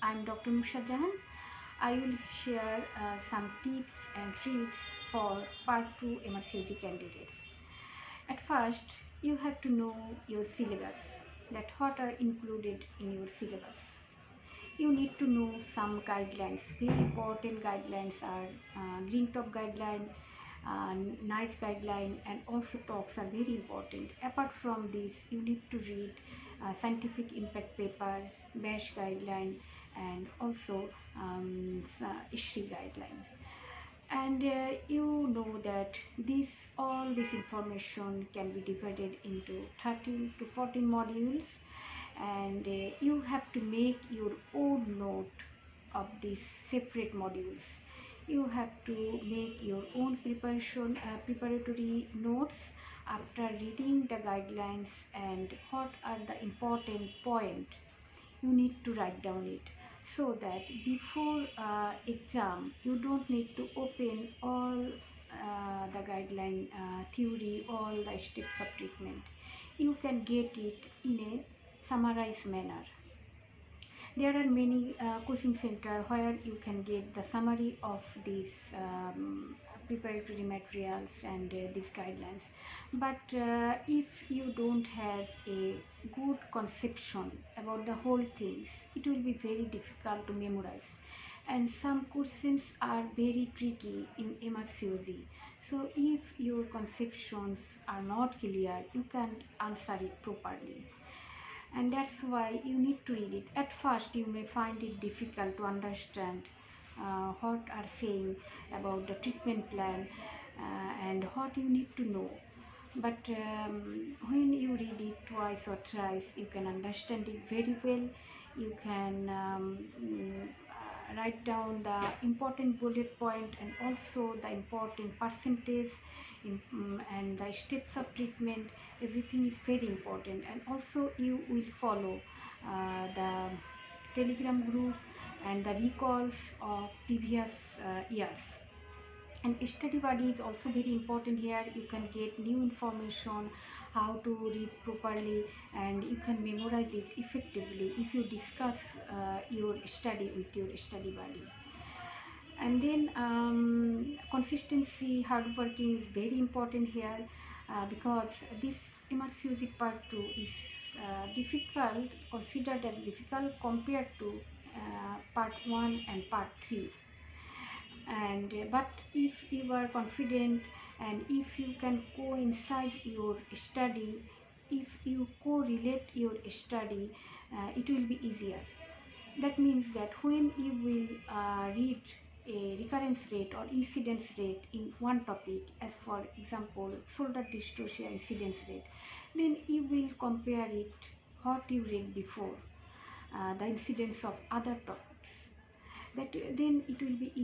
I'm Dr. Nusrat Zahan. I will share some tips and tricks for part 2 MRCOG candidates. At first, you have to know your syllabus, that what are included in your syllabus. You need to know some guidelines. Very important guidelines are green top guideline, NICE guideline, and also talks are very important. Apart from this, you need to read scientific impact paper, BASH guideline, and also ISHRI guideline. And you know that all this information can be divided into 13 to 14 modules, and you have to make your own note of these separate modules. You have to make your own preparatory notes after reading the guidelines and what are the important points. You need to write down it so that before exam you don't need to open all the guideline theory, all the steps of treatment. You can get it in a summarized manner. There are many coaching centers where you can get the summary of these preparatory materials and these guidelines. But if you don't have a good conception about the whole things, it will be very difficult to memorize. And some questions are very tricky in MRCOG. So if your conceptions are not clear, you can't answer it properly. And that's why you need to read it. At first you may find it difficult to understand what are saying about the treatment plan and what you need to know, but when you read it twice or thrice, you can understand it very well. You can write down the important bullet point and also the important percentage and the steps of treatment. Everything is very important, and also you will follow the telegram group and the recalls of previous years. And study buddy is also very important here. You can get new information, how to read properly, and you can memorize it effectively if you discuss your study with your study buddy. And then consistency, hard working is very important here because this MRCOG part 2 is difficult, considered as difficult compared to part 1 and part 3. And but if you are confident and if you can coincide your study, if you correlate your study, it will be easier. That means that when you will read a recurrence rate or incidence rate in one topic, as for example shoulder dystocia incidence rate, then you will compare it what you read before, the incidence of other topics. That then it will be easy.